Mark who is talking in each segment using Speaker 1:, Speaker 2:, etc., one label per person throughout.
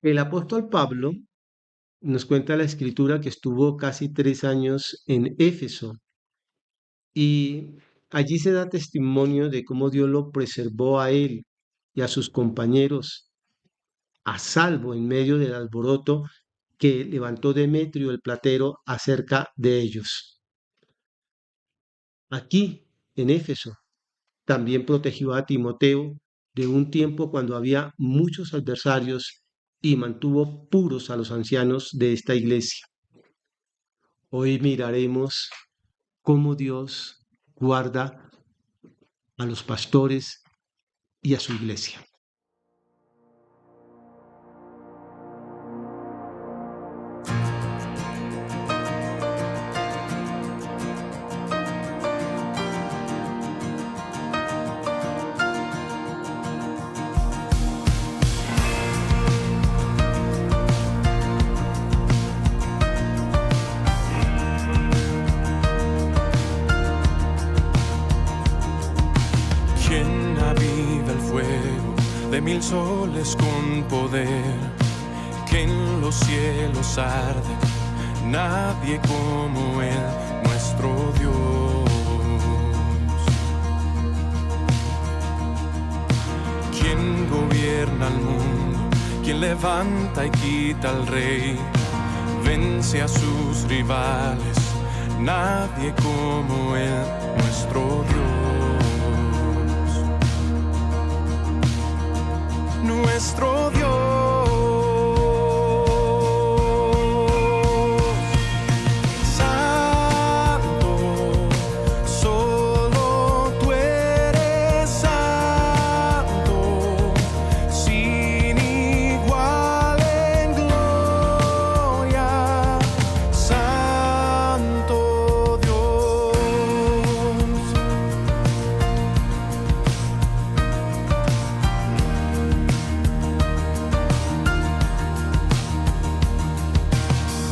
Speaker 1: El apóstol Pablo nos cuenta la escritura que estuvo casi 3 años en Éfeso y allí se da testimonio de cómo Dios lo preservó a él y a sus compañeros a salvo en medio del alboroto que levantó Demetrio el platero acerca de ellos. Aquí, en Éfeso, también protegió a Timoteo de un tiempo cuando había muchos adversarios y mantuvo puros a los ancianos de esta iglesia. Hoy miraremos cómo Dios guarda a los pastores y a su iglesia.
Speaker 2: ¿Quién aviva el fuego de 1000 soles con poder? Que en los cielos arde, nadie como Él, nuestro Dios. ¿Quién gobierna el mundo? ¿Quién levanta y quita al rey? Vence a sus rivales, nadie como Él, nuestro Dios. Nuestro Dios. Santo, solo tú eres santo, sin igual en gloria, Santo Dios.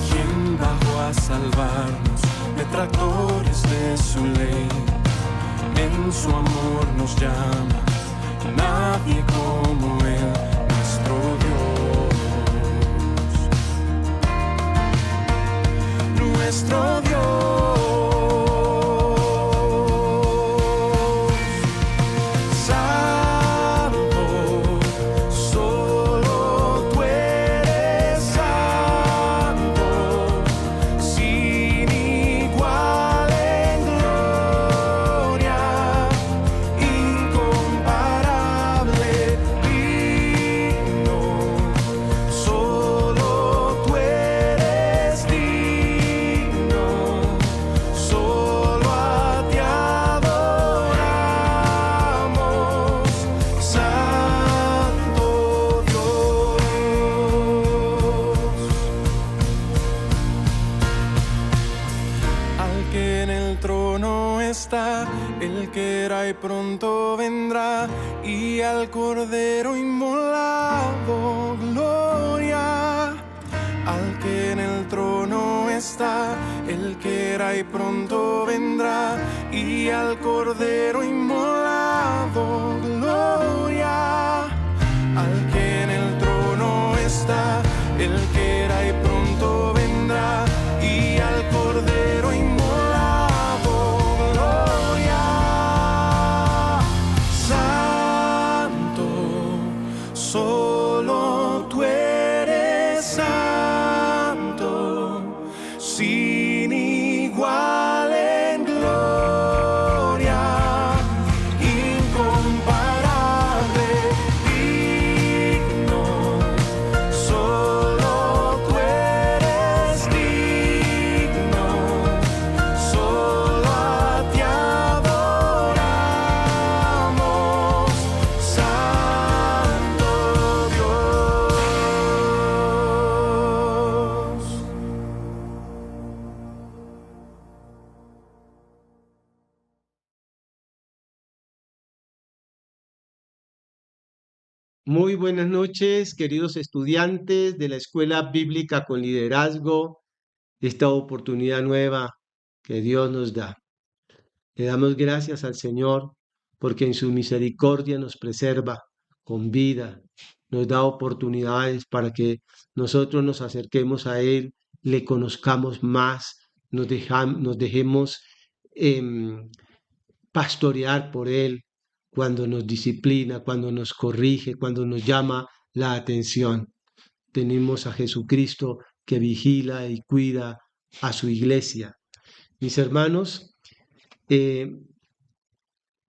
Speaker 2: ¿Quién bajó a salvarnos, detractores de su ley? En su amor nos llama, nadie como Él, nuestro Dios. Nuestro Dios. Santo, solo tú eres santo, sin igual en gloria, incomparable, digno, solo tú eres digno, solo a ti adoramos, Santo Dios. Al que en el trono está, el que era y pronto vendrá, y al Cordero inmolado, gloria. Al que en el trono está, el que era y pronto vendrá, y al Cordero inmolado, gloria. Al que en el trono está, el que era y pronto vendrá, y al Cordero inmolado, gloria. Santo, solo tú eres santo, sin igual en gloria, incomparable, digno, solo tú eres digno, solo a ti adoramos, Santo Dios.
Speaker 1: Muy buenas noches, queridos estudiantes de la Escuela Bíblica con Liderazgo, esta oportunidad nueva que Dios nos da. Le damos gracias al Señor porque en su misericordia nos preserva con vida nos da oportunidades para que nosotros nos acerquemos a Él, le conozcamos más, nos dejemos em, pastorear por Él cuando nos disciplina, cuando nos corrige, cuando nos llama la atención. Tenemos a Jesucristo que vigila y cuida a su iglesia. Mis hermanos, eh,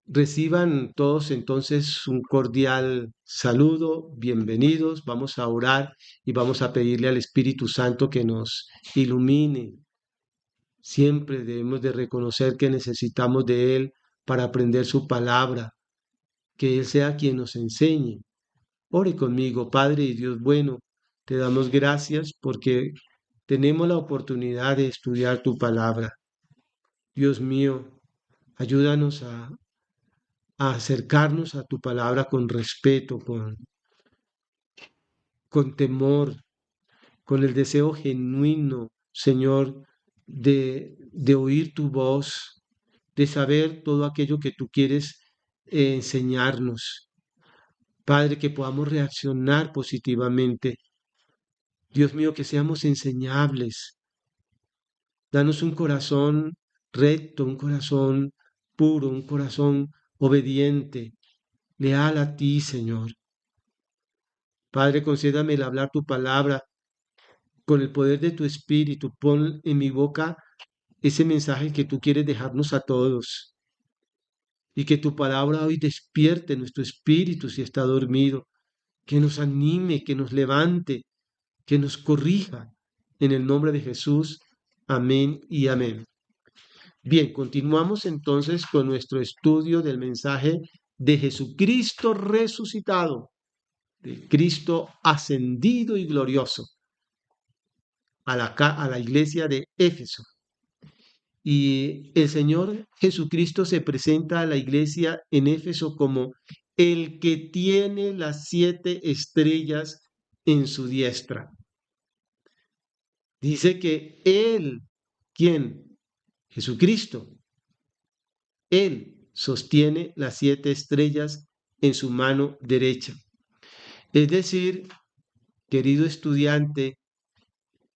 Speaker 1: reciban todos entonces un cordial saludo, bienvenidos, vamos a orar y vamos a pedirle al Espíritu Santo que nos ilumine. Siempre debemos de reconocer que necesitamos de Él para aprender su palabra, que Él sea quien nos enseñe. Ore conmigo, Padre y Dios bueno, te damos gracias porque tenemos la oportunidad de estudiar tu palabra. Dios mío, ayúdanos a acercarnos a tu palabra con respeto, con temor, con el deseo genuino, Señor, de oír tu voz, de saber todo aquello que tú quieres enseñarnos. Padre, que podamos reaccionar positivamente. Dios mío, que seamos enseñables. Danos un corazón recto, un corazón puro, un corazón obediente, leal a ti, Señor. Padre, concédame el hablar tu palabra con el poder de tu espíritu. Pon en mi boca ese mensaje que tú quieres dejarnos a todos. Y que tu palabra hoy despierte nuestro espíritu si está dormido. Que nos anime, que nos levante, que nos corrija. En el nombre de Jesús. Amén y amén. Bien, continuamos entonces con nuestro estudio del mensaje de Jesucristo resucitado, de Cristo ascendido y glorioso a la iglesia de Éfeso. Y el Señor Jesucristo se presenta a la iglesia en Éfeso como el que tiene las 7 estrellas en su diestra. Dice que Él, ¿quién? Jesucristo. Él sostiene las 7 estrellas en su mano derecha. Es decir, querido estudiante,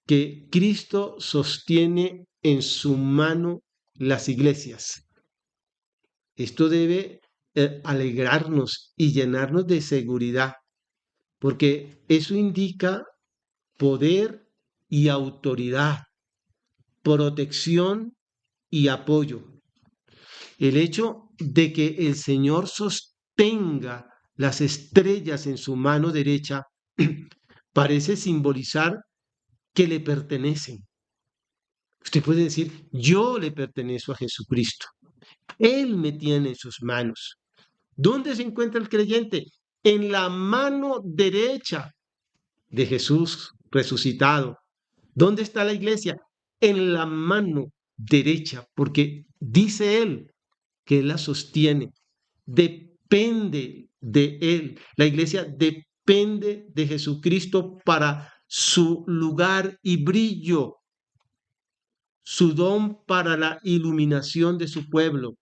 Speaker 1: que Cristo sostiene en su mano las iglesias. Esto debe alegrarnos y llenarnos de seguridad, porque eso indica poder y autoridad, protección y apoyo. El hecho de que el Señor sostenga las estrellas en su mano derecha parece simbolizar que le pertenecen. Usted puede decir, yo le pertenezco a Jesucristo. Él me tiene en sus manos. ¿Dónde se encuentra el creyente? En la mano derecha de Jesús resucitado. ¿Dónde está la iglesia? En la mano derecha, porque dice Él que Él la sostiene. Depende de Él. La iglesia depende de Jesucristo para su lugar y brillo, su don para la iluminación de su pueblo.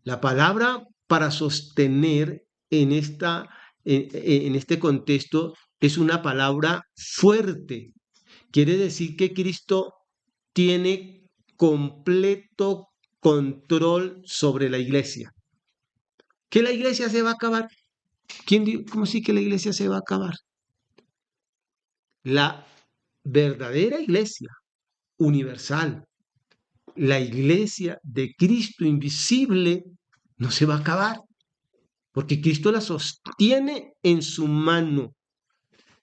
Speaker 1: La palabra para sostener en este contexto es una palabra fuerte. Quiere decir que Cristo tiene completo control sobre la iglesia. ¿Que la iglesia se va a acabar? ¿Cómo sí que la iglesia se va a acabar? La verdadera iglesia universal, la iglesia de Cristo invisible, no se va a acabar, porque Cristo la sostiene en su mano.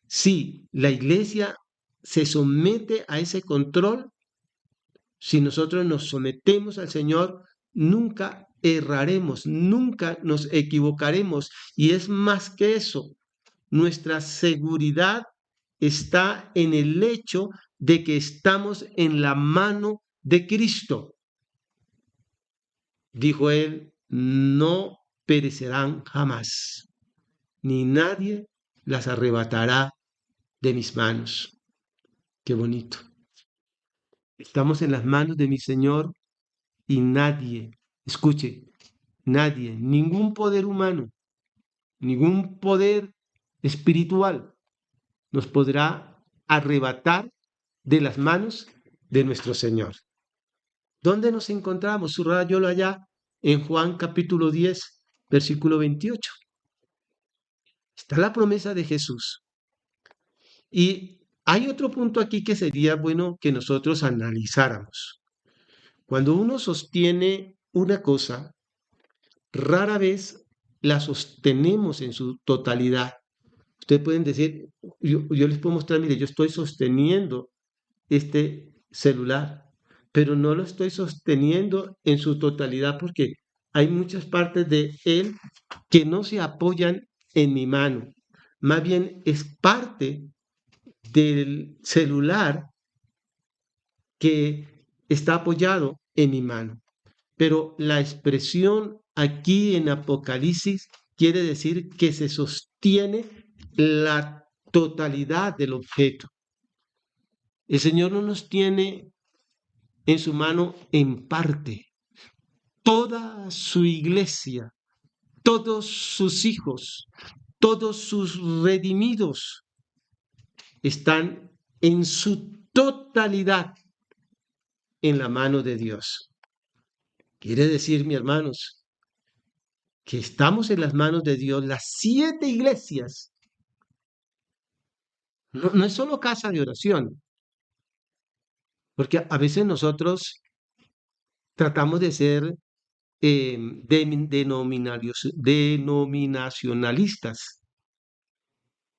Speaker 1: Si la iglesia se somete a ese control, si nosotros nos sometemos al Señor, nunca erraremos, nunca nos equivocaremos. Y es más que eso, nuestra seguridad está en el hecho de que estamos en la mano de Cristo. Dijo él, no perecerán jamás, ni nadie las arrebatará de mis manos. Qué bonito. Estamos en las manos de mi Señor y nadie, escuche, nadie, ningún poder humano, ningún poder espiritual nos podrá arrebatar de las manos de nuestro Señor. ¿Dónde nos encontramos? Subrayólo allá en Juan capítulo 10, versículo 28. Está la promesa de Jesús. Y hay otro punto aquí que sería bueno que nosotros analizáramos. Cuando uno sostiene una cosa, rara vez la sostenemos en su totalidad. Ustedes pueden decir, yo les puedo mostrar, mire, yo estoy sosteniendo este celular, pero no lo estoy sosteniendo en su totalidad porque hay muchas partes de él que no se apoyan en mi mano. Más bien es parte del celular que está apoyado en mi mano. Pero la expresión aquí en Apocalipsis quiere decir que se sostiene la totalidad del objeto. El Señor no nos tiene en su mano en parte. Toda su iglesia, todos sus hijos, todos sus redimidos están en su totalidad en la mano de Dios. Quiere decir, mis hermanos, que estamos en las manos de Dios, las 7 iglesias. No es solo casa de oración, porque a veces nosotros tratamos de ser denominacionalistas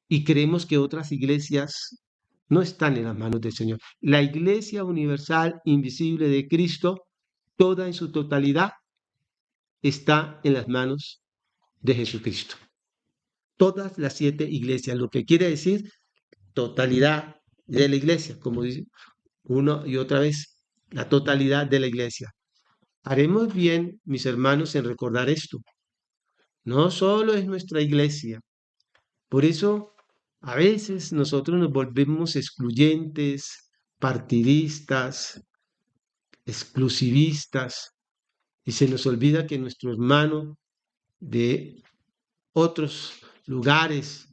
Speaker 1: y creemos que otras iglesias no están en las manos del Señor. La iglesia universal invisible de Cristo, toda en su totalidad, está en las manos de Jesucristo. Todas las 7 iglesias, lo que quiere decir totalidad de la iglesia, como dice uno y otra vez, la totalidad de la iglesia. Haremos bien, mis hermanos, en recordar esto. No solo es nuestra iglesia. Por eso, a veces nosotros nos volvemos excluyentes, partidistas, exclusivistas, y se nos olvida que nuestro hermano de otros lugares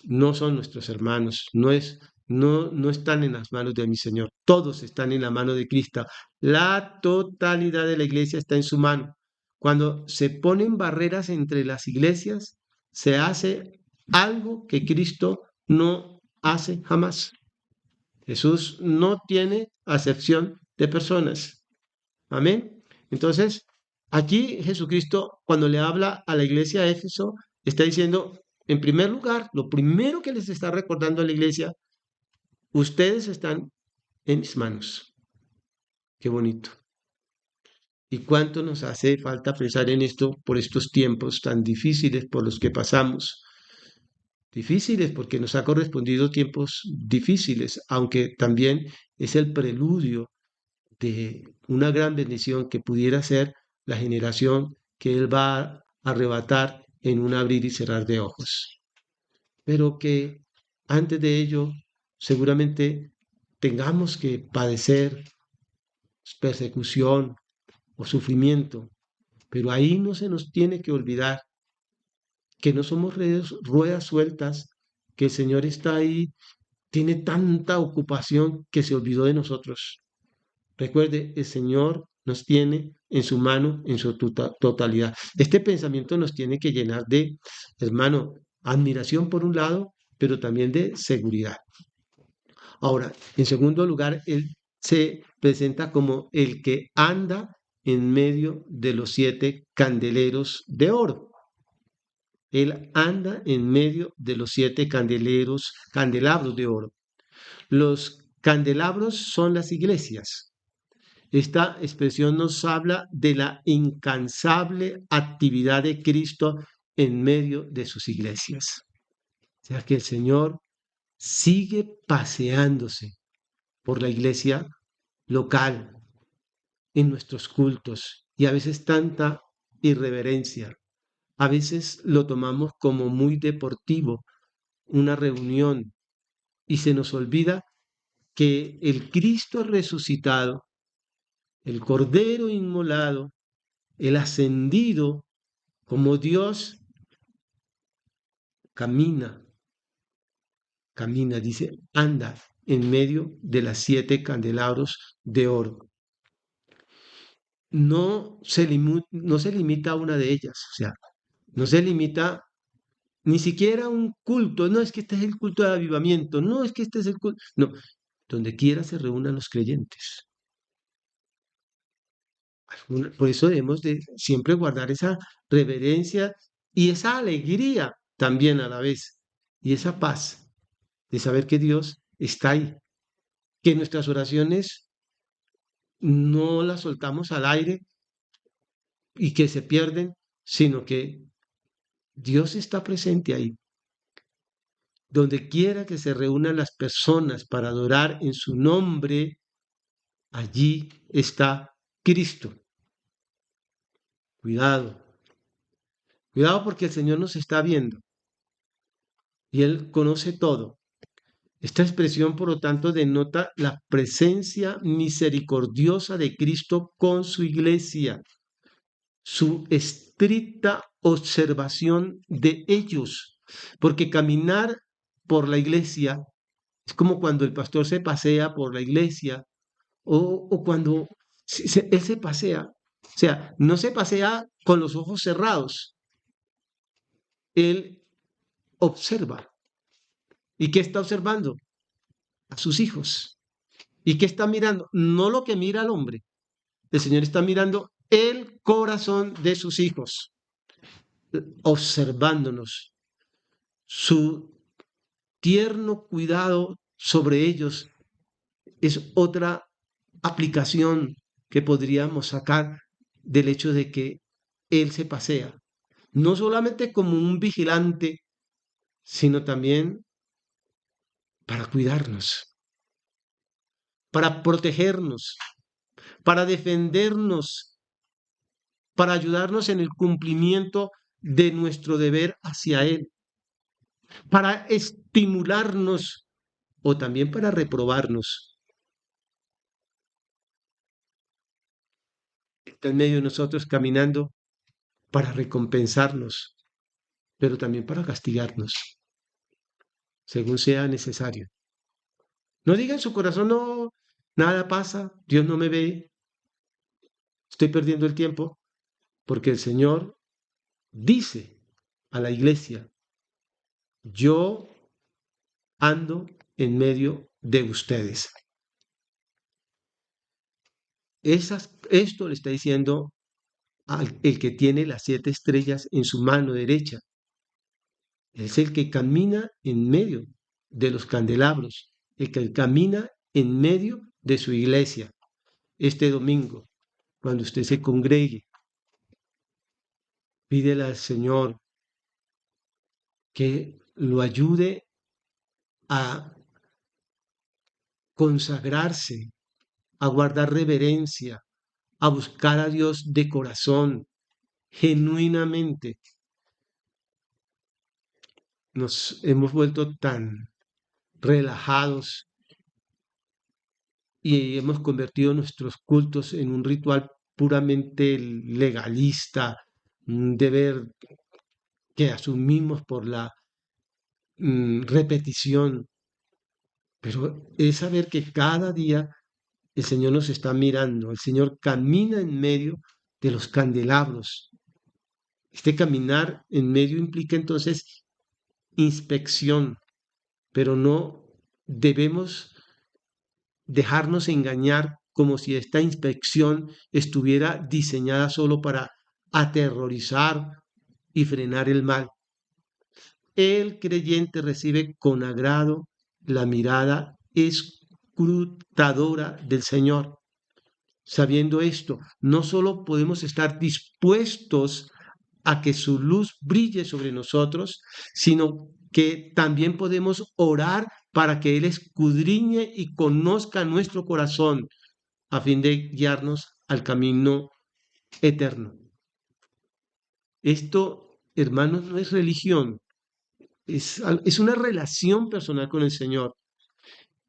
Speaker 1: no son nuestros hermanos, no están en las manos de mi Señor, todos están en la mano de Cristo. La totalidad de la iglesia está en su mano. Cuando se ponen barreras entre las iglesias, se hace algo que Cristo no hace jamás. Jesús no tiene acepción de personas. Amén. Entonces, aquí Jesucristo, cuando le habla a la iglesia de Éfeso, está diciendo, en primer lugar, lo primero que les está recordando a la iglesia, ustedes están en mis manos. Qué bonito. ¿Y cuánto nos hace falta pensar en esto por estos tiempos tan difíciles por los que pasamos? Difíciles porque nos ha correspondido tiempos difíciles, aunque también es el preludio de una gran bendición que pudiera ser la generación que Él va a arrebatar en un abrir y cerrar de ojos. Pero que antes de ello seguramente tengamos que padecer persecución o sufrimiento, pero ahí no se nos tiene que olvidar que no somos ruedas sueltas, que el Señor está ahí, tiene tanta ocupación que se olvidó de nosotros. Recuerde, el Señor nos tiene en su mano, en su totalidad. Este pensamiento nos tiene que llenar de, hermano, admiración por un lado, pero también de seguridad. Ahora, en segundo lugar, Él se presenta como el que anda en medio de los 7 candeleros de oro. Él anda en medio de los 7 candelabros de oro. Los candelabros son las iglesias. Esta expresión nos habla de la incansable actividad de Cristo en medio de sus iglesias. O sea que el Señor sigue paseándose por la iglesia local, en nuestros cultos, y a veces tanta irreverencia. A veces lo tomamos como muy deportivo, una reunión, y se nos olvida que el Cristo resucitado, el Cordero inmolado, el ascendido como Dios, camina, camina, dice, anda en medio de las 7 candelabros de oro. No se limita a una de ellas, o sea, no se limita ni siquiera a un culto, no es que este es el culto de avivamiento, no es que este es el culto, no, donde quiera se reúnan los creyentes. Por eso debemos de siempre guardar esa reverencia y esa alegría también a la vez, y esa paz de saber que Dios está ahí, que nuestras oraciones no las soltamos al aire y que se pierden, sino que Dios está presente ahí. Donde quiera que se reúnan las personas para adorar en su nombre, allí está Cristo. Cuidado, cuidado porque el Señor nos está viendo y Él conoce todo. Esta expresión, por lo tanto, denota la presencia misericordiosa de Cristo con su iglesia, su estricta observación de ellos, porque caminar por la iglesia es como cuando el pastor se pasea por la iglesia o cuando él se pasea. O sea, no se pasea con los ojos cerrados, él observa. ¿Y qué está observando? A sus hijos. ¿Y qué está mirando? No lo que mira el hombre. El Señor está mirando el corazón de sus hijos, observándonos. Su tierno cuidado sobre ellos es otra aplicación que podríamos sacar del hecho de que Él se pasea, no solamente como un vigilante, sino también para cuidarnos, para protegernos, para defendernos, para ayudarnos en el cumplimiento de nuestro deber hacia Él, para estimularnos o también para reprobarnos. Está en medio de nosotros caminando para recompensarnos, pero también para castigarnos, según sea necesario. No diga en su corazón, no, nada pasa, Dios no me ve, estoy perdiendo el tiempo, porque el Señor dice a la iglesia, yo ando en medio de ustedes. Esto le está diciendo el que tiene las 7 estrellas en su mano derecha. Es el que camina en medio de los candelabros, el que camina en medio de su iglesia. Este domingo, cuando usted se congregue, pídele al Señor que lo ayude a consagrarse, a guardar reverencia, a buscar a Dios de corazón, genuinamente. Nos hemos vuelto tan relajados y hemos convertido nuestros cultos en un ritual puramente legalista, un deber que asumimos por la repetición, pero es saber que cada día el Señor nos está mirando, el Señor camina en medio de los candelabros. Este caminar en medio implica entonces inspección, pero no debemos dejarnos engañar como si esta inspección estuviera diseñada solo para aterrorizar y frenar el mal. El creyente recibe con agrado la mirada escrutadora del Señor. Sabiendo esto, no solo podemos estar dispuestos a que su luz brille sobre nosotros, sino que también podemos orar para que Él escudriñe y conozca nuestro corazón a fin de guiarnos al camino eterno. Esto, hermanos, no es religión, es una relación personal con el Señor.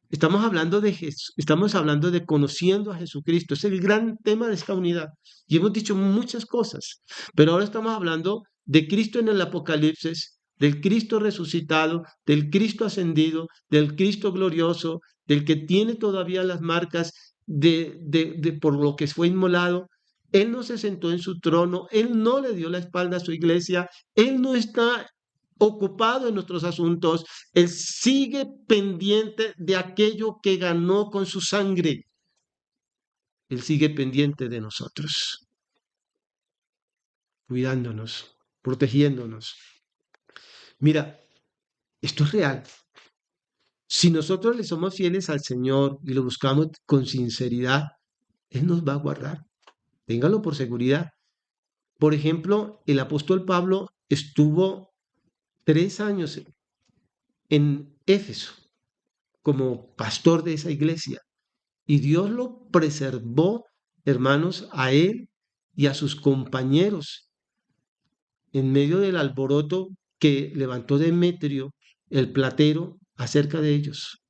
Speaker 1: Estamos hablando de estamos hablando de conociendo a Jesucristo. Es el gran tema de esta unidad. Y hemos dicho muchas cosas, pero ahora estamos hablando de Cristo en el Apocalipsis del Cristo resucitado, del Cristo ascendido, del Cristo glorioso, del que tiene todavía las marcas por lo que fue inmolado. Él no se sentó en su trono, Él no le dio la espalda a su iglesia, Él no está ocupado en nuestros asuntos, Él sigue pendiente de aquello que ganó con su sangre. Él sigue pendiente de nosotros, cuidándonos, protegiéndonos. Mira, esto es real. Si nosotros le somos fieles al Señor y lo buscamos con sinceridad, Él nos va a guardar. Téngalo por seguridad. Por ejemplo, el apóstol Pablo estuvo 3 años en Éfeso como pastor de esa iglesia y Dios lo preservó, hermanos, a él y a sus compañeros en medio del alboroto que levantó Demetrio, el platero, acerca de ellos.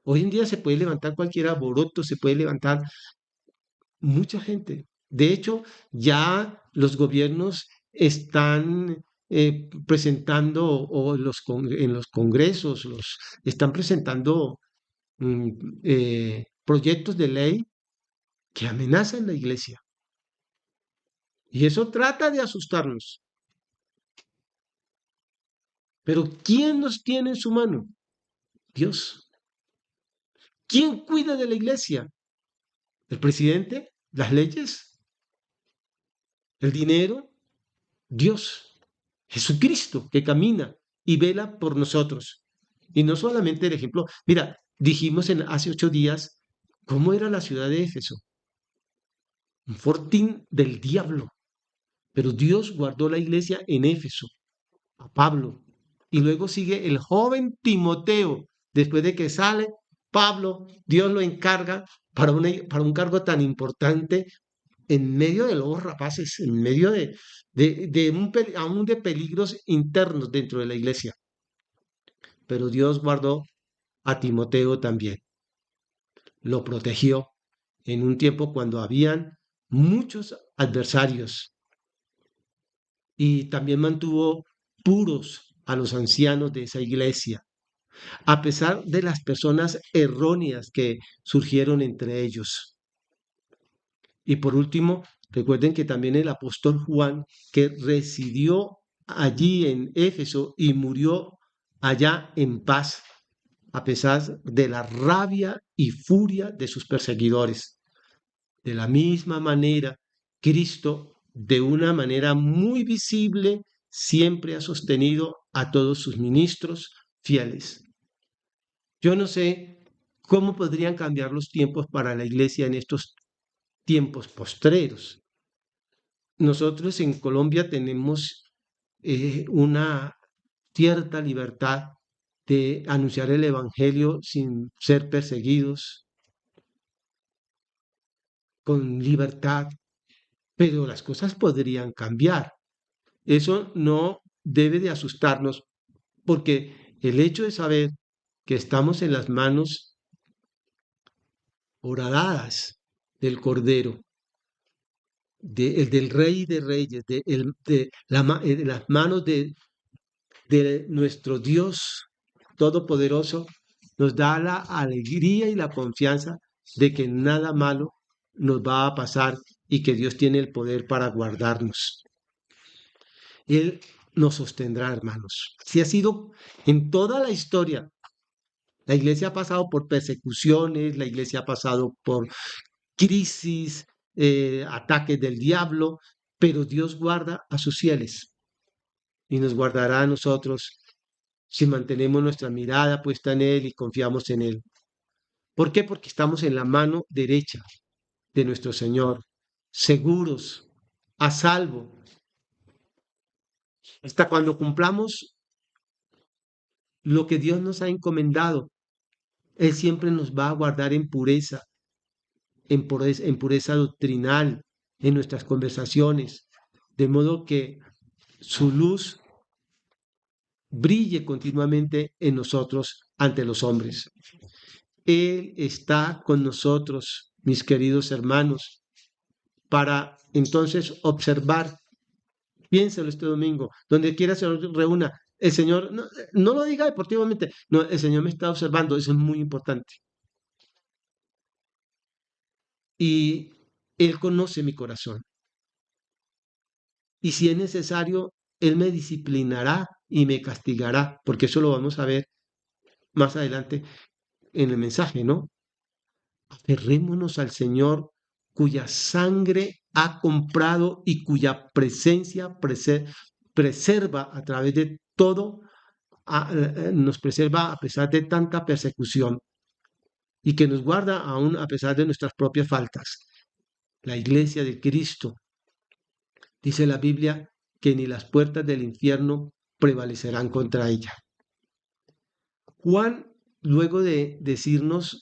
Speaker 1: Hoy en día se puede levantar cualquier alboroto, se puede levantar mucha gente. De hecho, ya los gobiernos están presentando, o en los congresos, están presentando proyectos de ley que amenazan la iglesia. Y eso trata de asustarnos. Pero ¿quién nos tiene en su mano? Dios. ¿Quién cuida de la iglesia? ¿El presidente? ¿Las leyes? ¿El dinero? Dios. Jesucristo que camina y vela por nosotros. Y no solamente el ejemplo. Mira, dijimos hace 8 días cómo era la ciudad de Éfeso. Un fortín del diablo. Pero Dios guardó la iglesia en Éfeso, a Pablo. Y luego sigue el joven Timoteo. Después de que sale Pablo, Dios lo encarga para un cargo tan importante en medio de los rapaces, en medio aún de peligros internos dentro de la iglesia. Pero Dios guardó a Timoteo también. Lo protegió en un tiempo cuando habían muchos adversarios. Y también mantuvo puros a los ancianos de esa iglesia, a pesar de las personas erróneas que surgieron entre ellos. Y por último, recuerden que también el apóstol Juan, que residió allí en Éfeso y murió allá en paz, a pesar de la rabia y furia de sus perseguidores. De la misma manera, Cristo, de una manera muy visible, siempre ha sostenido a todos sus ministros fieles. Yo no sé cómo podrían cambiar los tiempos para la iglesia en estos tiempos postreros. Nosotros en Colombia tenemos una cierta libertad de anunciar el Evangelio sin ser perseguidos, con libertad, pero las cosas podrían cambiar. Eso no debe de asustarnos, porque el hecho de saber que estamos en las manos horadadas del Cordero, del Rey de Reyes, de las manos de nuestro Dios Todopoderoso, nos da la alegría y la confianza de que nada malo nos va a pasar y que Dios tiene el poder para guardarnos. Él nos sostendrá, hermanos. Si ha sido en toda la historia, la iglesia ha pasado por persecuciones, la iglesia ha pasado por crisis, ataques del diablo, pero Dios guarda a sus fieles y nos guardará a nosotros si mantenemos nuestra mirada puesta en Él y confiamos en Él. ¿Por qué? Porque estamos en la mano derecha de nuestro Señor, seguros, a salvo, hasta cuando cumplamos lo que Dios nos ha encomendado. Él siempre nos va a guardar en pureza, en pureza doctrinal, en nuestras conversaciones, de modo que su luz brille continuamente en nosotros ante los hombres. Él está con nosotros, mis queridos hermanos, para entonces observar Piénselo este domingo, donde quiera se reúna. El Señor, no, no lo diga deportivamente, no, el Señor me está observando, eso es muy importante. Y Él conoce mi corazón. Y si es necesario, Él me disciplinará y me castigará, porque eso lo vamos a ver más adelante en el mensaje, ¿no? Aferrémonos al Señor cuya sangre ha comprado y cuya presencia preserva a través de todo, nos preserva a pesar de tanta persecución y que nos guarda aún a pesar de nuestras propias faltas. La iglesia de Cristo, dice la Biblia, que ni las puertas del infierno prevalecerán contra ella. Juan, luego de decirnos,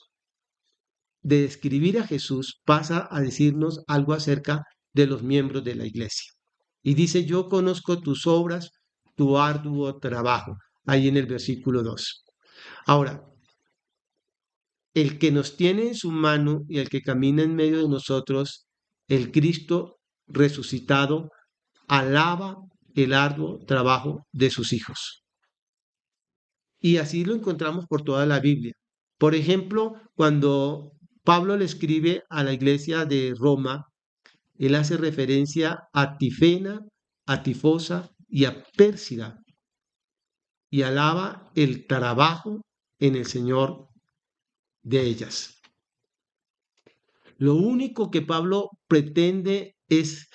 Speaker 1: de describir a Jesús, pasa a decirnos algo acerca de los miembros de la iglesia. Y dice, yo conozco tus obras, tu arduo trabajo, ahí en el versículo 2. Ahora, el que nos tiene en su mano y el que camina en medio de nosotros, el Cristo resucitado, alaba el arduo trabajo de sus hijos. Y así lo encontramos por toda la Biblia. Por ejemplo, cuando Pablo le escribe a la iglesia de Roma, él hace referencia a Tifena, a Tifosa y a Pérsida y alaba el trabajo en el Señor de ellas. Lo único que Pablo pretende es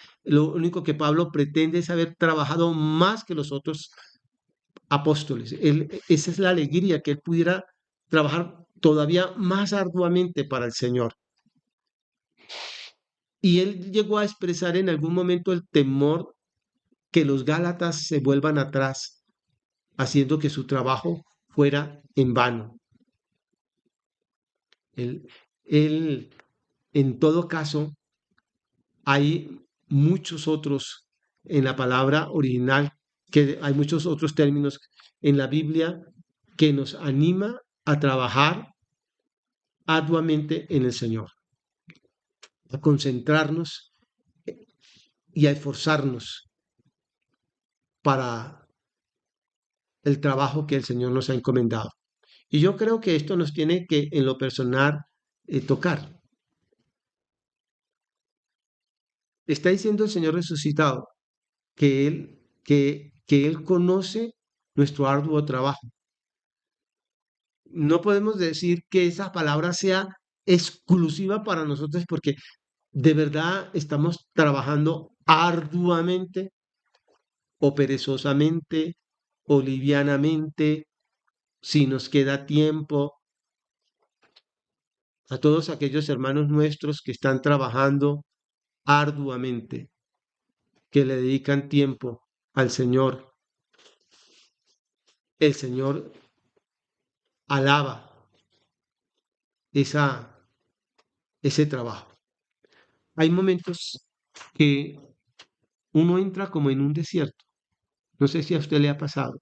Speaker 1: haber trabajado más que los otros apóstoles. Esa es la alegría, que él pudiera trabajar todavía más arduamente para el Señor. Y él llegó a expresar en algún momento el temor que los Gálatas se vuelvan atrás, haciendo que su trabajo fuera en vano. Él, en todo caso, hay muchos otros en la palabra original, que hay muchos otros términos en la Biblia que nos anima a trabajar arduamente en el Señor, a concentrarnos y a esforzarnos para el trabajo que el Señor nos ha encomendado. Y yo creo que esto nos tiene que, en lo personal, tocar. Está diciendo el Señor resucitado que Él conoce nuestro arduo trabajo. No podemos decir que esa palabra sea exclusiva para nosotros porque de verdad estamos trabajando arduamente o perezosamente o livianamente, si nos queda tiempo. A todos aquellos hermanos nuestros que están trabajando arduamente, que le dedican tiempo al Señor, el Señor alaba ese trabajo. Hay momentos que uno entra como en un desierto, no sé si a usted le ha pasado,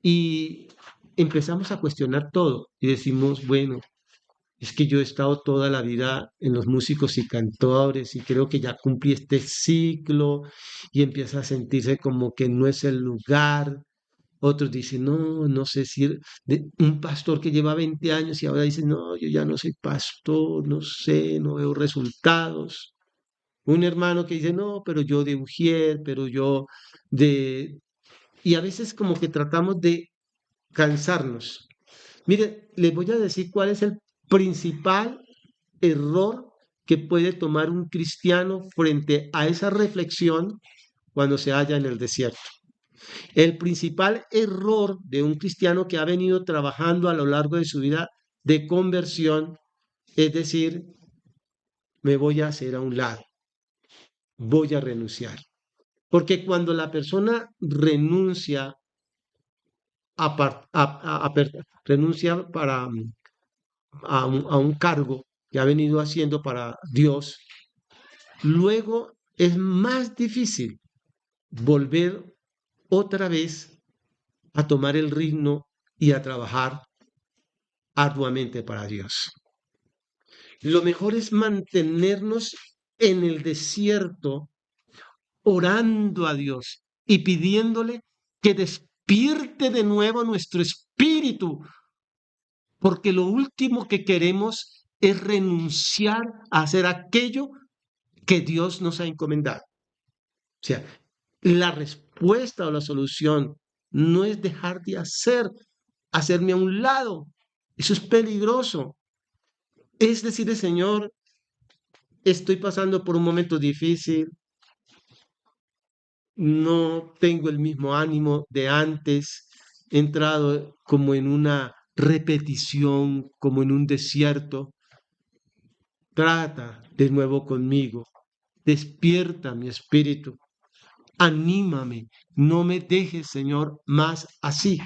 Speaker 1: y empezamos a cuestionar todo y decimos, bueno, es que yo he estado toda la vida en los músicos y cantores y creo que ya cumplí este ciclo, y empieza a sentirse como que no es el lugar. Otros dicen, no, no sé si un pastor que lleva 20 años y ahora dice, no, yo ya no soy pastor, no sé, no veo resultados. Un hermano que dice, no, pero yo de ujier, pero yo de... Y a veces como que tratamos de cansarnos. Mire, les voy a decir cuál es el principal error que puede tomar un cristiano frente a esa reflexión cuando se halla en el desierto. El principal error de un cristiano que ha venido trabajando a lo largo de su vida de conversión es decir, me voy a hacer a un lado, voy a renunciar. Porque cuando la persona renuncia renuncia a un cargo que ha venido haciendo para Dios, luego es más difícil volver otra vez a tomar el ritmo y a trabajar arduamente para Dios. Lo mejor es mantenernos en el desierto orando a Dios y pidiéndole que despierte de nuevo nuestro espíritu, porque lo último que queremos es renunciar a hacer aquello que Dios nos ha encomendado. O sea, la respuesta o la solución no es dejar de hacerme a un lado. Eso es peligroso. Es decir, Señor, estoy pasando por un momento difícil, no tengo el mismo ánimo de antes, he entrado como en una repetición, como en un desierto. Trata de nuevo conmigo, despierta mi espíritu, anímame, no me dejes, Señor, más así.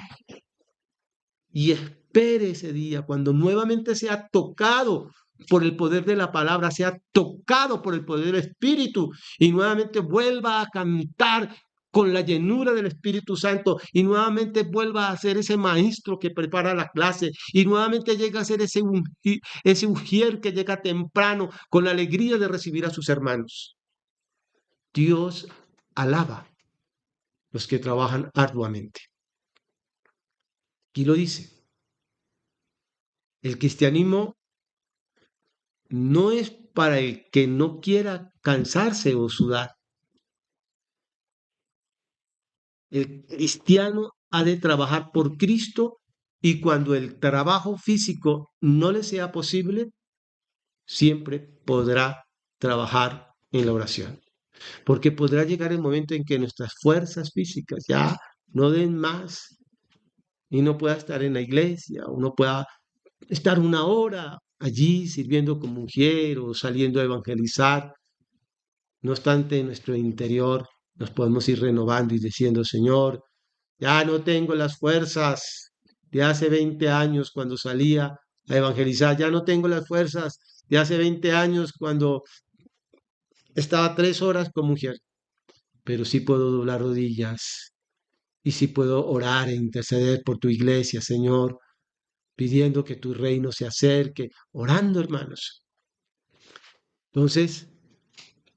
Speaker 1: Y espere ese día cuando nuevamente sea tocado por el poder de la palabra, sea tocado por el poder del Espíritu y nuevamente vuelva a cantar con la llenura del Espíritu Santo y nuevamente vuelva a ser ese maestro que prepara la clase y nuevamente llega a ser ese ujier que llega temprano con la alegría de recibir a sus hermanos. Dios alaba los que trabajan arduamente. Aquí lo dice. El cristianismo no es para el que no quiera cansarse o sudar. El cristiano ha de trabajar por Cristo y cuando el trabajo físico no le sea posible, siempre podrá trabajar en la oración. Porque podrá llegar el momento en que nuestras fuerzas físicas ya no den más y no pueda estar en la iglesia o no pueda estar una hora allí sirviendo como mujer o saliendo a evangelizar. No obstante, en nuestro interior nos podemos ir renovando y diciendo, Señor, ya no tengo las fuerzas de hace 20 años cuando salía a evangelizar, ya no tengo las fuerzas de hace 20 años cuando estaba 3 horas con mujer, pero sí puedo doblar rodillas y sí puedo orar e interceder por tu iglesia, Señor, pidiendo que tu reino se acerque, orando, hermanos. Entonces,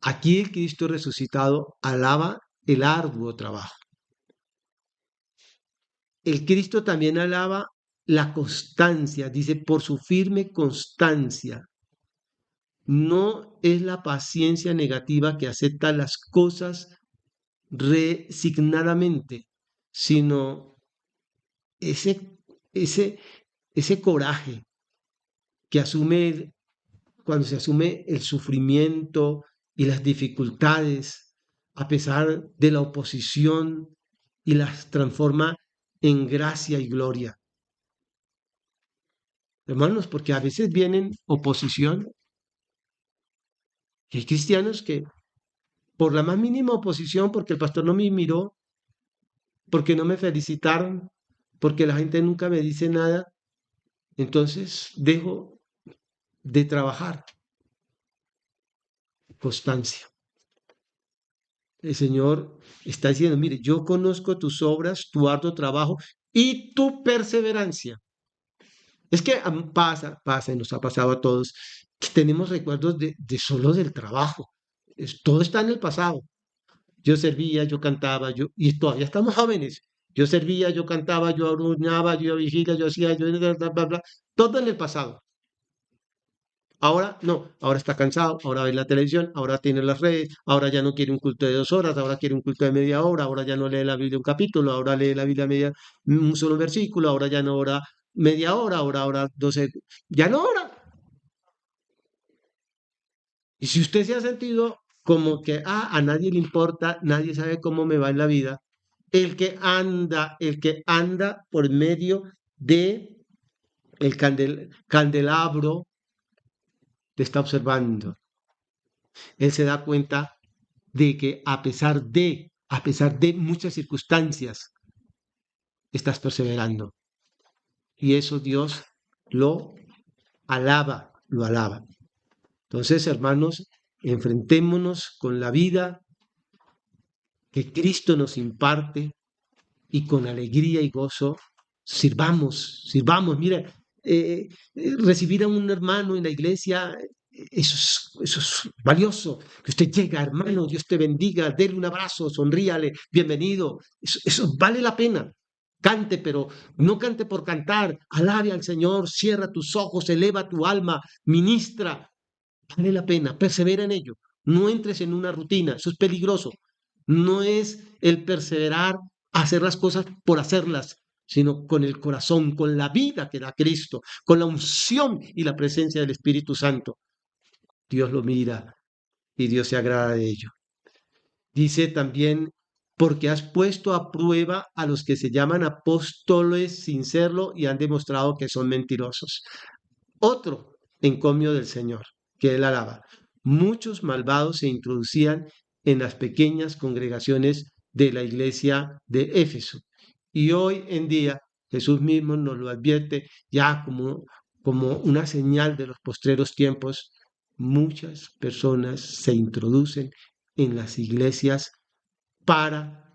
Speaker 1: aquí el Cristo resucitado alaba el arduo trabajo. El Cristo también alaba la constancia, dice, por su firme constancia. No es la paciencia negativa que acepta las cosas resignadamente, sino ese, ese, ese coraje que asume cuando se asume el sufrimiento y las dificultades, a pesar de la oposición, y las transforma en gracia y gloria. Hermanos, porque a veces vienen oposición, y hay cristianos que por la más mínima oposición, porque el pastor no me miró, porque no me felicitaron, porque la gente nunca me dice nada, entonces dejo de trabajar. Constancia. El Señor está diciendo, mire, yo conozco tus obras, tu arduo trabajo y tu perseverancia. Es que pasa, y nos ha pasado a todos, que tenemos recuerdos de solo del trabajo. Todo está en el pasado. Yo servía, yo cantaba, y todavía estamos jóvenes. Yo servía, yo cantaba, yo arruinaba, yo vigilia, yo hacía, yo bla, bla, bla, todo en el pasado. Ahora no, ahora está cansado, ahora ve la televisión, ahora tiene las redes, ahora ya no quiere un culto de 2 horas, ahora quiere un culto de media hora, ahora ya no lee la Biblia un capítulo, ahora lee la Biblia un solo versículo, ahora ya no ora media hora, ahora 12, ya no ora. Y si usted se ha sentido como que a nadie le importa, nadie sabe cómo me va en la vida, el que anda por medio de el candelabro te está observando. Él se da cuenta de que a pesar de muchas circunstancias, estás perseverando. Y eso Dios lo alaba, lo alaba. Entonces, hermanos, enfrentémonos con la vida que Cristo nos imparte y con alegría y gozo sirvamos. Mira, recibir a un hermano en la iglesia eso es valioso. Que usted llega, hermano, Dios te bendiga, déle un abrazo, sonríale, bienvenido. Eso vale la pena. Cante, pero no cante por cantar. Alabe al Señor, cierra tus ojos, eleva tu alma, ministra. Vale la pena, persevera en ello. No entres en una rutina, eso es peligroso. No es el perseverar, hacer las cosas por hacerlas, sino con el corazón, con la vida que da Cristo, con la unción y la presencia del Espíritu Santo. Dios lo mira y Dios se agrada de ello. Dice también, porque has puesto a prueba a los que se llaman apóstoles sin serlo y han demostrado que son mentirosos. Otro encomio del Señor, que él alaba. Muchos malvados se introducían en las pequeñas congregaciones de la iglesia de Éfeso. Y hoy en día Jesús mismo nos lo advierte ya como una señal de los postreros tiempos. Muchas personas se introducen en las iglesias para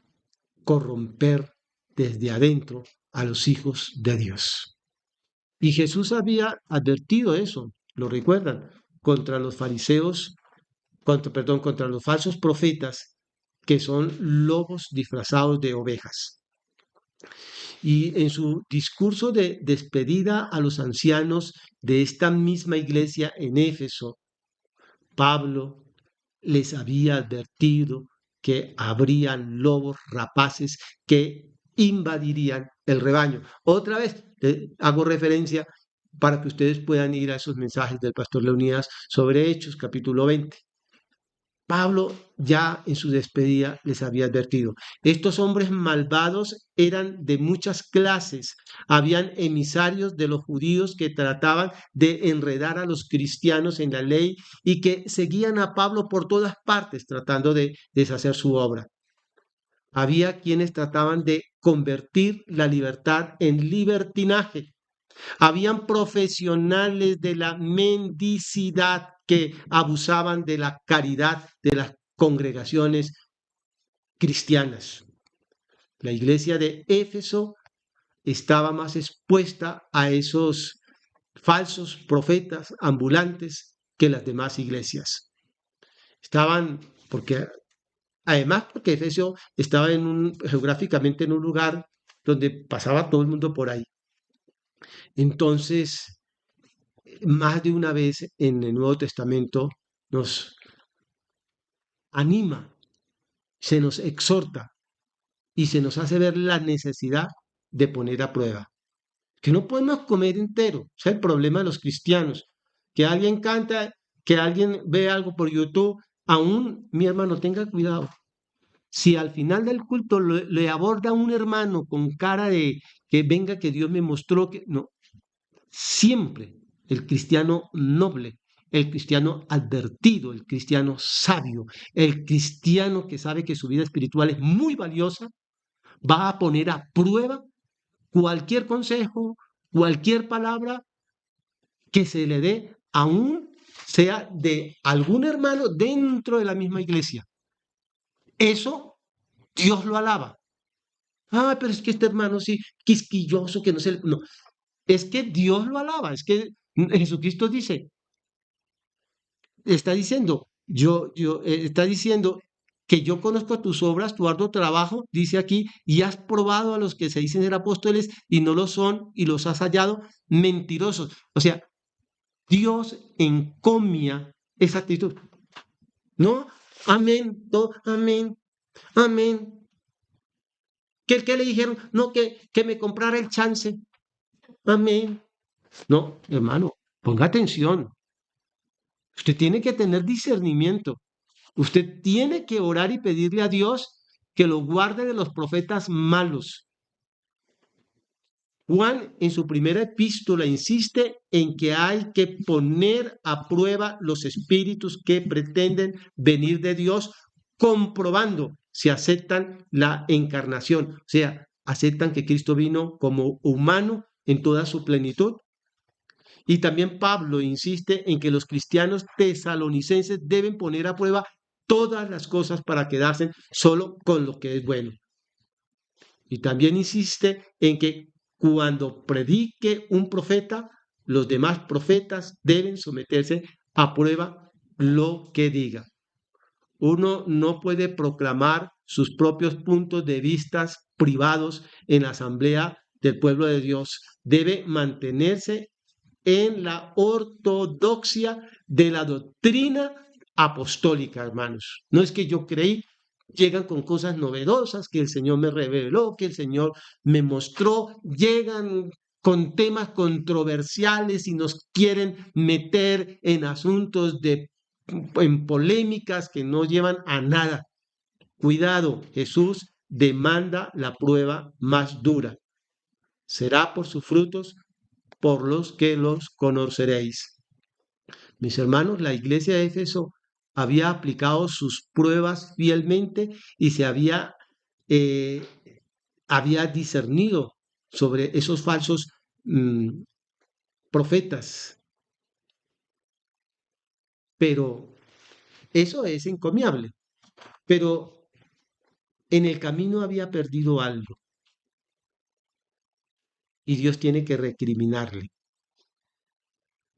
Speaker 1: corromper desde adentro a los hijos de Dios. Y Jesús había advertido eso, lo recuerdan, contra los fariseos, contra los falsos profetas, que son lobos disfrazados de ovejas. Y en su discurso de despedida a los ancianos de esta misma iglesia en Éfeso, Pablo les había advertido que habrían lobos rapaces que invadirían el rebaño. Otra vez hago referencia para que ustedes puedan ir a esos mensajes del pastor Leonidas sobre Hechos, capítulo 20. Pablo ya en su despedida les había advertido. Estos hombres malvados eran de muchas clases. Habían emisarios de los judíos que trataban de enredar a los cristianos en la ley y que seguían a Pablo por todas partes tratando de deshacer su obra. Había quienes trataban de convertir la libertad en libertinaje. Habían profesionales de la mendicidad que abusaban de la caridad de las congregaciones cristianas. La iglesia de Éfeso estaba más expuesta a esos falsos profetas ambulantes que las demás iglesias. Porque Éfeso estaba geográficamente en un lugar donde pasaba todo el mundo por ahí. Entonces, más de una vez en el Nuevo Testamento nos anima, se nos exhorta y se nos hace ver la necesidad de poner a prueba. Que no podemos comer entero. Es el problema de los cristianos. Que alguien canta, que alguien ve algo por YouTube, aún mi hermano, tenga cuidado. Si al final del culto le aborda un hermano con cara de que venga, que Dios me mostró que no, siempre el cristiano noble, el cristiano advertido, el cristiano sabio, el cristiano que sabe que su vida espiritual es muy valiosa, va a poner a prueba cualquier consejo, cualquier palabra que se le dé, aún sea de algún hermano dentro de la misma iglesia. Eso Dios lo alaba. Ah, pero es que este hermano sí, quisquilloso, que no se... No, es que Dios lo alaba, es que Jesucristo está diciendo, está diciendo que yo conozco tus obras, tu arduo trabajo, dice aquí, y has probado a los que se dicen ser apóstoles y no lo son, y los has hallado mentirosos. O sea, Dios encomia esa actitud. ¿No? Amén, amén, amén. ¿Qué le dijeron? No, que me comprara el chance. Amén. No, hermano, ponga atención. Usted tiene que tener discernimiento. Usted tiene que orar y pedirle a Dios que lo guarde de los profetas malos. Juan en su primera epístola insiste en que hay que poner a prueba los espíritus que pretenden venir de Dios, comprobando si aceptan la encarnación, o sea, aceptan que Cristo vino como humano en toda su plenitud. Y también Pablo insiste en que los cristianos tesalonicenses deben poner a prueba todas las cosas para quedarse solo con lo que es bueno. Y también insiste en que cuando predique un profeta, los demás profetas deben someterse aprueba lo que diga. Uno no puede proclamar sus propios puntos de vista privados en la asamblea del pueblo de Dios. Debe mantenerse en la ortodoxia de la doctrina apostólica, hermanos. No es que yo creí, llegan con cosas novedosas que el Señor me reveló, que el Señor me mostró, llegan con temas controversiales y nos quieren meter en asuntos en polémicas que no llevan a nada. Cuidado, Jesús demanda la prueba más dura. Será por sus frutos por los que los conoceréis. Mis hermanos, la iglesia de Éfeso había aplicado sus pruebas fielmente y eh, había discernido sobre esos falsos profetas. Pero eso es encomiable. Pero en el camino había perdido algo y Dios tiene que recriminarle.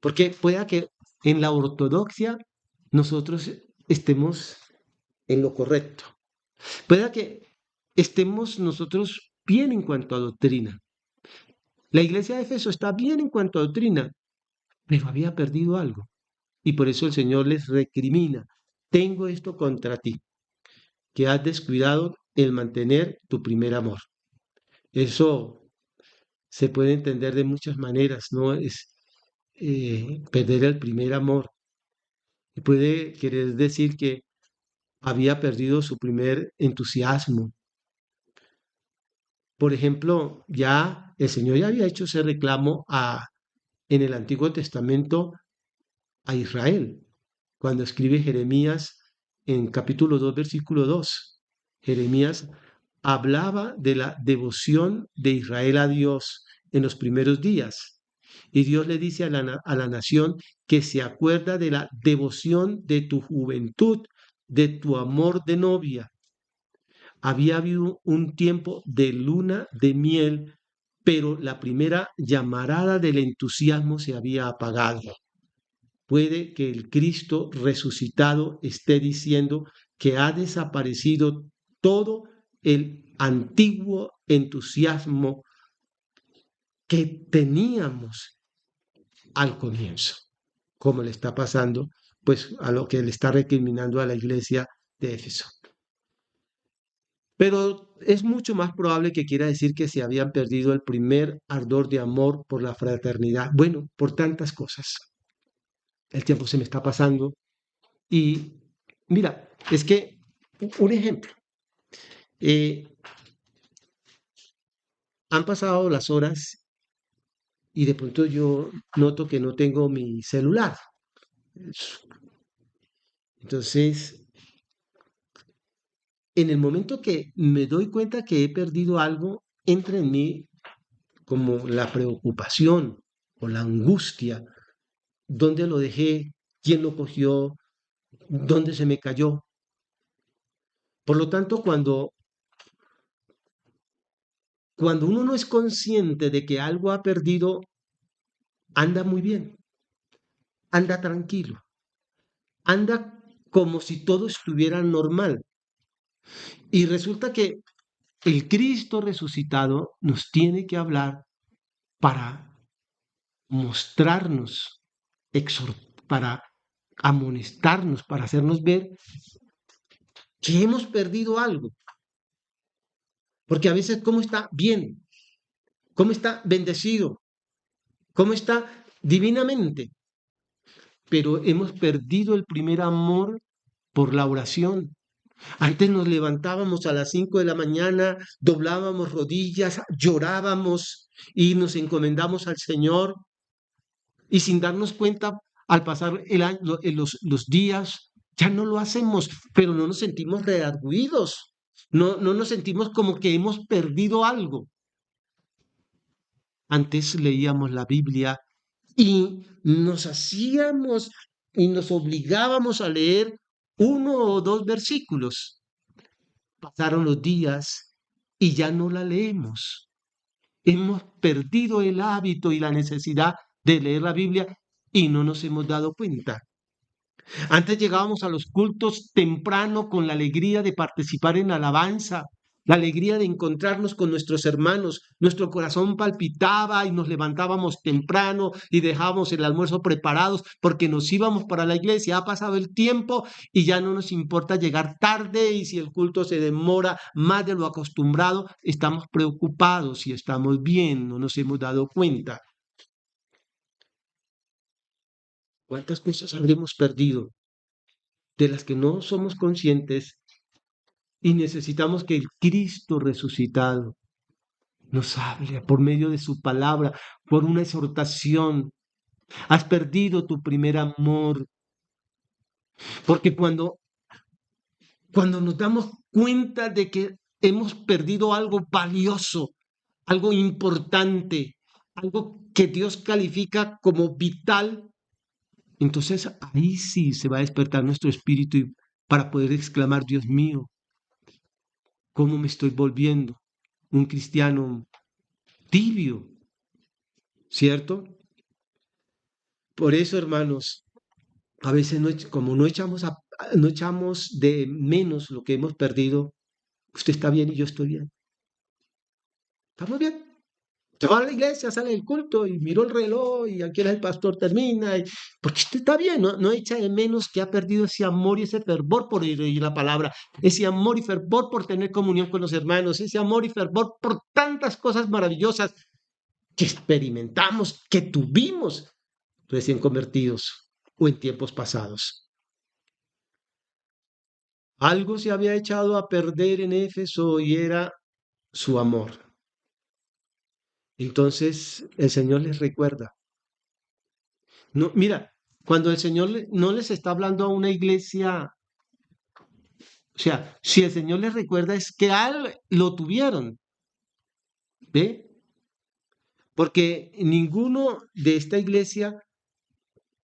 Speaker 1: Porque pueda que en la ortodoxia nosotros estemos en lo correcto. Pueda que estemos nosotros bien en cuanto a doctrina. La iglesia de Éfeso está bien en cuanto a doctrina, pero había perdido algo. Y por eso el Señor les recrimina. Tengo esto contra ti, que has descuidado el mantener tu primer amor. Eso se puede entender de muchas maneras, ¿no? Es perder el primer amor. Y puede querer decir que había perdido su primer entusiasmo. Por ejemplo, ya el Señor ya había hecho ese reclamo en el Antiguo Testamento a Israel, cuando escribe Jeremías en capítulo 2, versículo 2. Jeremías hablaba de la devoción de Israel a Dios en los primeros días. Y Dios le dice a la nación que se acuerda de la devoción de tu juventud, de tu amor de novia. Había habido un tiempo de luna de miel, pero la primera llamarada del entusiasmo se había apagado. Puede que el Cristo resucitado esté diciendo que ha desaparecido todo el antiguo entusiasmo que teníamos al comienzo, como le está pasando pues a lo que le está recriminando a la iglesia de Éfeso. Pero es mucho más probable que quiera decir que se habían perdido el primer ardor de amor por la fraternidad. Bueno, por tantas cosas. El tiempo se me está pasando y mira, es que un ejemplo. Han pasado las horas y de pronto yo noto que no tengo mi celular. Entonces, en el momento que me doy cuenta que he perdido algo, entra en mí como la preocupación o la angustia. ¿Dónde lo dejé? ¿Quién lo cogió? ¿Dónde se me cayó? Por lo tanto, cuando uno no es consciente de que algo ha perdido, anda muy bien, anda tranquilo, anda como si todo estuviera normal. Y resulta que el Cristo resucitado nos tiene que hablar para mostrarnos, para amonestarnos, para hacernos ver que hemos perdido algo. Porque a veces, ¿cómo está bien? ¿Cómo está bendecido? ¿Cómo está divinamente? Pero hemos perdido el primer amor por la oración. Antes nos levantábamos a las 5 de la mañana, doblábamos rodillas, llorábamos y nos encomendamos al Señor. Y sin darnos cuenta, al pasar los días, ya no lo hacemos, pero no nos sentimos redarguidos. No nos sentimos como que hemos perdido algo. Antes leíamos la Biblia y nos hacíamos y nos obligábamos a leer 1 o 2 versículos. Pasaron los días y ya no la leemos. Hemos perdido el hábito y la necesidad de leer la Biblia y no nos hemos dado cuenta. Antes llegábamos a los cultos temprano con la alegría de participar en alabanza, la alegría de encontrarnos con nuestros hermanos. Nuestro corazón palpitaba y nos levantábamos temprano y dejábamos el almuerzo preparados porque nos íbamos para la iglesia. Ha pasado el tiempo y ya no nos importa llegar tarde, y si el culto se demora más de lo acostumbrado, estamos preocupados y estamos bien, no nos hemos dado cuenta. ¿Cuántas cosas habremos perdido de las que no somos conscientes y necesitamos que el Cristo resucitado nos hable por medio de su palabra, por una exhortación? Has perdido tu primer amor, porque cuando nos damos cuenta de que hemos perdido algo valioso, algo importante, algo que Dios califica como vital, entonces ahí sí se va a despertar nuestro espíritu para poder exclamar: Dios mío, ¿cómo me estoy volviendo un cristiano tibio? ¿Cierto? Por eso, hermanos, a veces como no echamos de menos lo que hemos perdido. Usted está bien y yo estoy bien. Estamos bien. Se va a la iglesia, sale del culto y miró el reloj y aquí el pastor termina. Porque usted está bien, no echa de menos que ha perdido ese amor y ese fervor por oír la palabra, ese amor y fervor por tener comunión con los hermanos, ese amor y fervor por tantas cosas maravillosas que experimentamos, que tuvimos recién convertidos o en tiempos pasados. Algo se había echado a perder en Éfeso y era su amor. Entonces el Señor les recuerda. No, mira, cuando el Señor no les está hablando a una iglesia, o sea, si el Señor les recuerda es que lo tuvieron, ¿ve? Porque ninguno de esta iglesia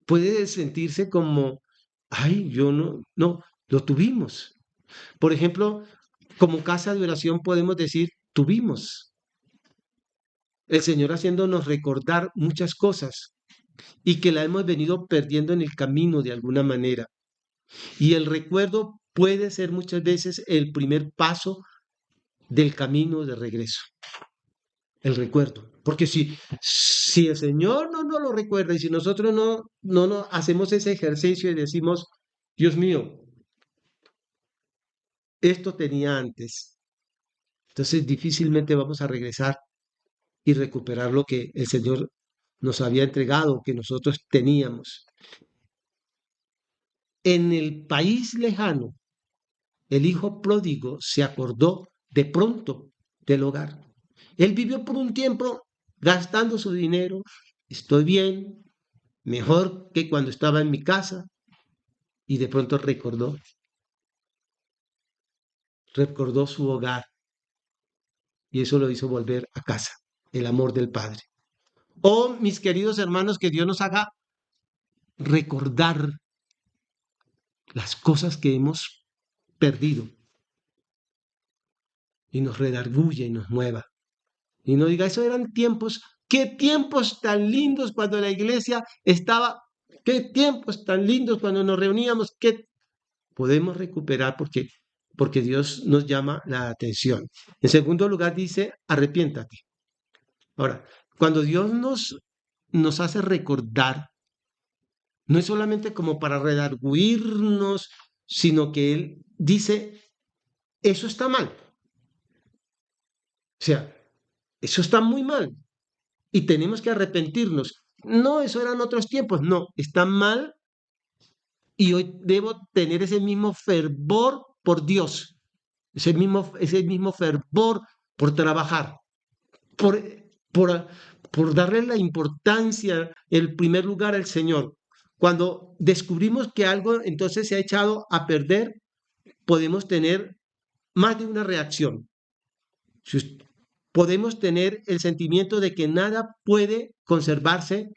Speaker 1: puede sentirse como: ay, yo no, lo tuvimos. Por ejemplo, como casa de oración podemos decir: tuvimos. El Señor haciéndonos recordar muchas cosas y que la hemos venido perdiendo en el camino de alguna manera. Y el recuerdo puede ser muchas veces el primer paso del camino de regreso. El recuerdo. Porque si el Señor no nos lo recuerda y si nosotros no hacemos ese ejercicio y decimos: Dios mío, esto tenía antes, entonces difícilmente vamos a regresar y recuperar lo que el Señor nos había entregado, que nosotros teníamos. En el país lejano, el hijo pródigo se acordó de pronto del hogar. Él vivió por un tiempo gastando su dinero. Estoy bien, mejor que cuando estaba en mi casa. Y de pronto recordó su hogar. Y eso lo hizo volver a casa, el amor del Padre. Oh, mis queridos hermanos, que Dios nos haga recordar las cosas que hemos perdido y nos redarguye y nos mueva. Y no diga: eso eran tiempos, qué tiempos tan lindos cuando la iglesia estaba, qué tiempos tan lindos cuando nos reuníamos, que podemos recuperar porque Dios nos llama la atención. En segundo lugar dice: arrepiéntate. Ahora, cuando Dios nos hace recordar, no es solamente como para redarguirnos, sino que Él dice: eso está mal. O sea, eso está muy mal y tenemos que arrepentirnos. No, eso eran otros tiempos. No, está mal y hoy debo tener ese mismo fervor por Dios, ese mismo fervor por trabajar, por, por, por darle la importancia, el primer lugar al Señor. Cuando descubrimos que algo entonces se ha echado a perder, podemos tener más de una reacción. Podemos tener el sentimiento de que nada puede conservarse